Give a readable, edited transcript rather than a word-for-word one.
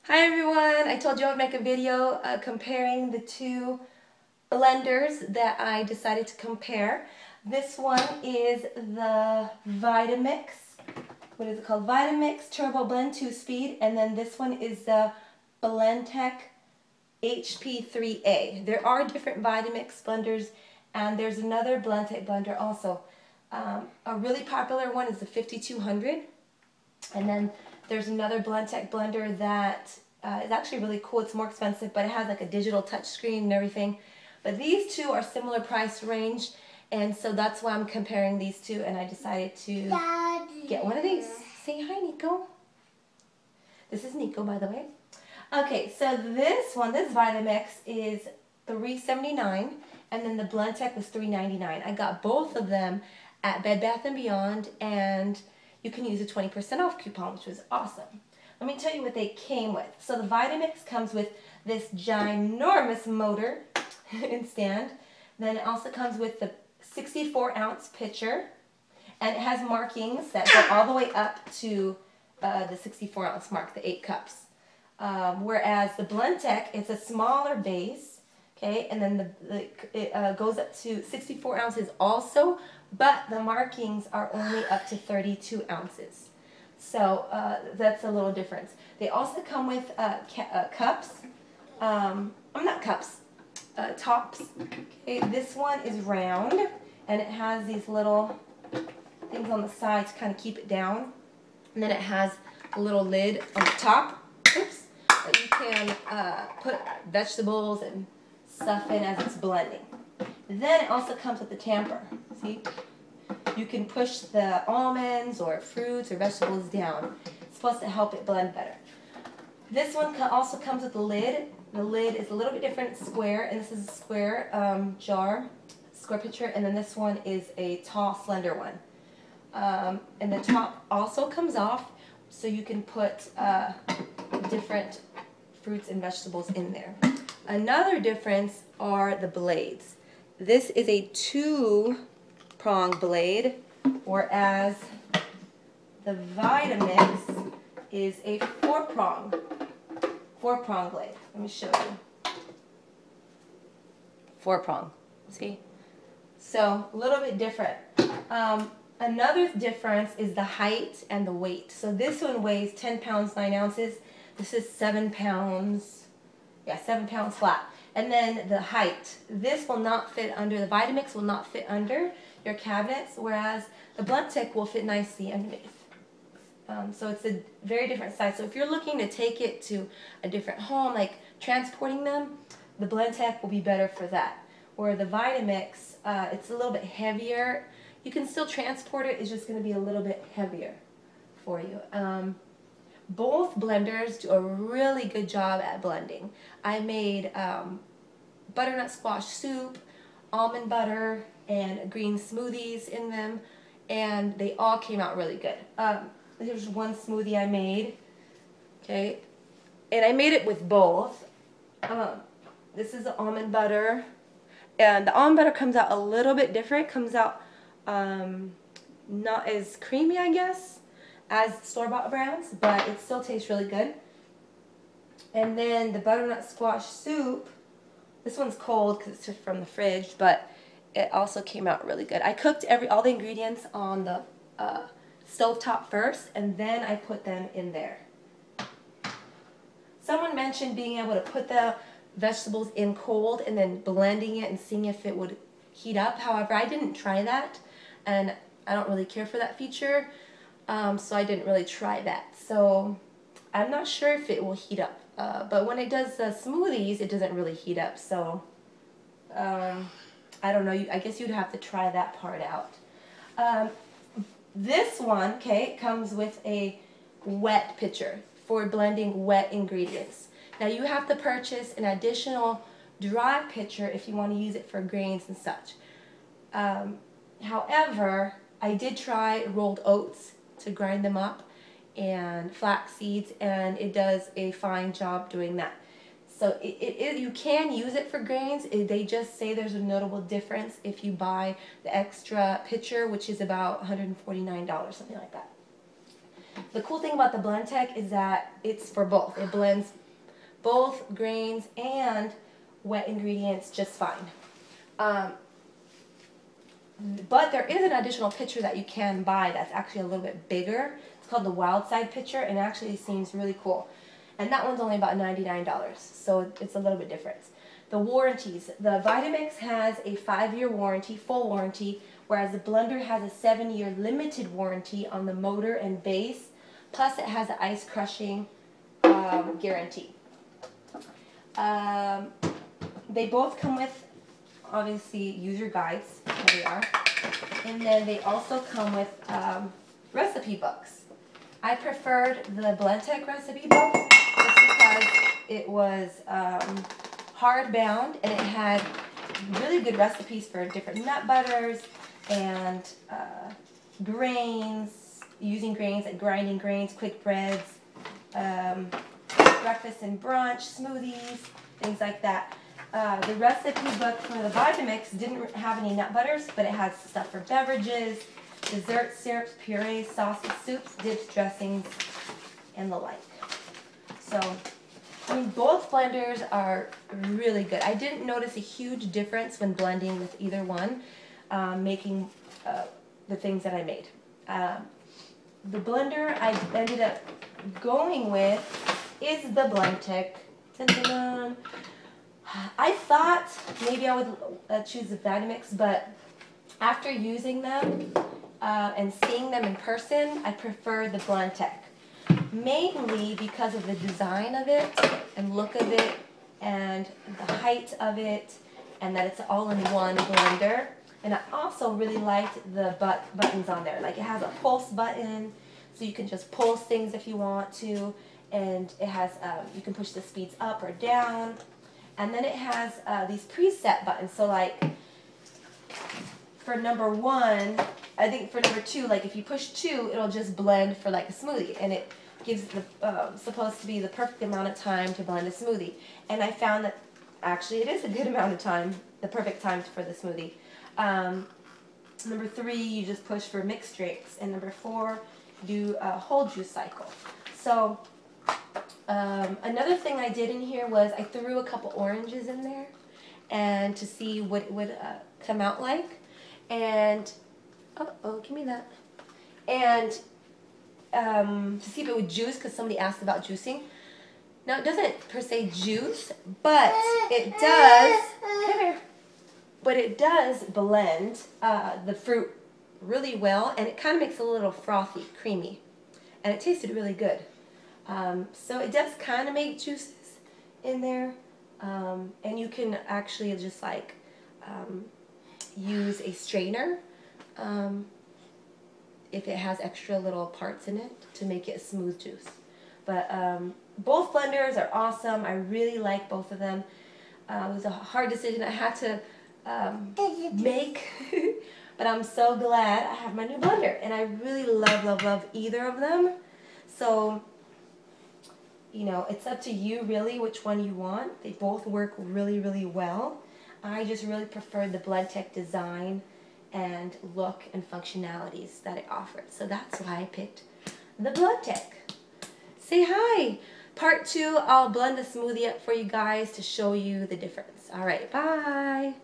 Hi everyone! I told you I would make a video comparing the two blenders that I decided to compare. This one is the Vitamix. What is it called? Vitamix Turbo Blend 2-Speed, and then this one is the Blendtec HP3A. There are different Vitamix blenders, and there's another Blendtec blender also. A really popular one is the 5200, and then there's another Blendtec blender that is actually really cool. It's more expensive, but it has like a digital touch screen and everything. But these two are similar price range, and so that's why I'm comparing these two, and I decided to get one of these. Say hi, Nico. This is Nico, by the way. Okay, so this one, this Vitamix, is $3.79, and then the Blendtec was $3.99. I got both of them at Bed Bath & Beyond, and you can use a 20% off coupon, which was awesome. Let me tell you what they came with. So the Vitamix comes with this ginormous motor and stand. Then it also comes with the 64-ounce pitcher, and it has markings that go all the way up to the 64-ounce mark, the 8 cups. Whereas the Blendtec, it's a smaller base, okay, and then it goes up to 64 ounces also, but the markings are only up to 32 ounces. So that's a little difference. They also come with cups. Not cups, tops. Okay, this one is round, and it has these little things on the side to kind of keep it down. And then it has a little lid on the top. Oops. That you can put vegetables and stuff in as it's blending. Then it also comes with the tamper. See? You can push the almonds or fruits or vegetables down. It's supposed to help it blend better. This one also comes with the lid. The lid is a little bit different. It's square, and this is a square jar, square pitcher, and then this one is a tall, slender one. And the top also comes off, so you can put different fruits and vegetables in there. Another difference are the blades. This is a 2-prong blade, whereas the Vitamix is a 4-prong blade. Let me show you. 4-prong. See? So a little bit different. Another difference is the height and the weight. So this one weighs 10 pounds 9 ounces. This is 7 pounds. Yeah, 7 pounds flat. And then the height. This will not fit under, the Vitamix will not fit under your cabinets, whereas the Blendtec will fit nicely underneath. So it's a very different size. So if you're looking to take it to a different home, like transporting them, the Blendtec will be better for that. Where the Vitamix, it's a little bit heavier. You can still transport it, it's just going to be a little bit heavier for you. Both blenders do a really good job at blending. I made butternut squash soup, almond butter, and green smoothies in them, and they all came out really good. Here's one smoothie I made, okay, and I made it with both. This is the almond butter, and the almond butter comes out a little bit different. Comes out not as creamy, I guess, as store-bought brands, but it still tastes really good. And then the butternut squash soup, this one's cold because it's from the fridge, but it also came out really good. I cooked all the ingredients on the stovetop first, and then I put them in there. Someone mentioned being able to put the vegetables in cold and then blending it and seeing if it would heat up. However, I didn't try that, and I don't really care for that feature, so I didn't really try that. So I'm not sure if it will heat up, but when it does the smoothies, it doesn't really heat up. So I don't know. I guess you'd have to try that part out. This one, okay, comes with a wet pitcher for blending wet ingredients. Now you have to purchase an additional dry pitcher if you want to use it for grains and such. However, I did try rolled oats to grind them up and flax seeds, and it does a fine job doing that. So you can use it for grains. They just say there's a notable difference if you buy the extra pitcher, which is about $149, something like that. The cool thing about the Blendtec is that it's for both. It blends both grains and wet ingredients just fine. But there is an additional pitcher that you can buy that's actually a little bit bigger. It's called the Wild Side pitcher, and it actually seems really cool. And that one's only about $99, so it's a little bit different. The warranties. The Vitamix has a 5-year warranty, full warranty, whereas the blender has a 7-year limited warranty on the motor and base, plus it has an ice crushing guarantee. They both come with, obviously, user guides. Here they are. And then they also come with recipe books. I preferred the Blendtec recipe book just because it was hardbound and it had really good recipes for different nut butters and grains, using grains, like grinding grains, quick breads, breakfast and brunch, smoothies, things like that. The recipe book for the Vitamix didn't have any nut butters, but it has stuff for beverages, desserts, syrups, purees, sauces, soups, dips, dressings, and the like. So, I mean, both blenders are really good. I didn't notice a huge difference when blending with either one, making the things that I made. The blender I ended up going with is the Blendtec. Dun-dun-dun. I thought maybe I would choose the Vitamix, but after using them and seeing them in person, I prefer the Blendtec. Mainly because of the design of it and look of it and the height of it and that it's all-in-one blender. And I also really liked the buttons on there. Like it has a pulse button, so you can just pulse things if you want to. And it has, you can push the speeds up or down. And then it has these preset buttons. So like for number 1, I think for number 2, like if you push 2, it'll just blend for like a smoothie. And it gives the supposed to be the perfect amount of time to blend a smoothie. And I found that actually it is a good amount of time, the perfect time for the smoothie. Number 3, you just push for mixed drinks. And number 4, do a whole juice cycle. So another thing I did in here was I threw a couple oranges in there and to see what it would come out like. And, give me that. And to see if it would juice, because somebody asked about juicing. Now it doesn't per se juice, but it does, come here, but it does blend the fruit really well, and it kind of makes it a little frothy, creamy, and it tasted really good. So it does kind of make juices in there, and you can actually just like use a strainer if it has extra little parts in it to make it a smooth juice. But both blenders are awesome. I really like both of them. It was a hard decision I had to make, but I'm so glad I have my new blender, and I really love either of them. So, you know, it's up to you really which one you want. They both work really well. I just really prefer the Blendtec design and look and functionalities that it offered. So that's why I picked the Blendtec. Say hi. Part 2, I'll blend the smoothie up for you guys to show you the difference. All right, bye.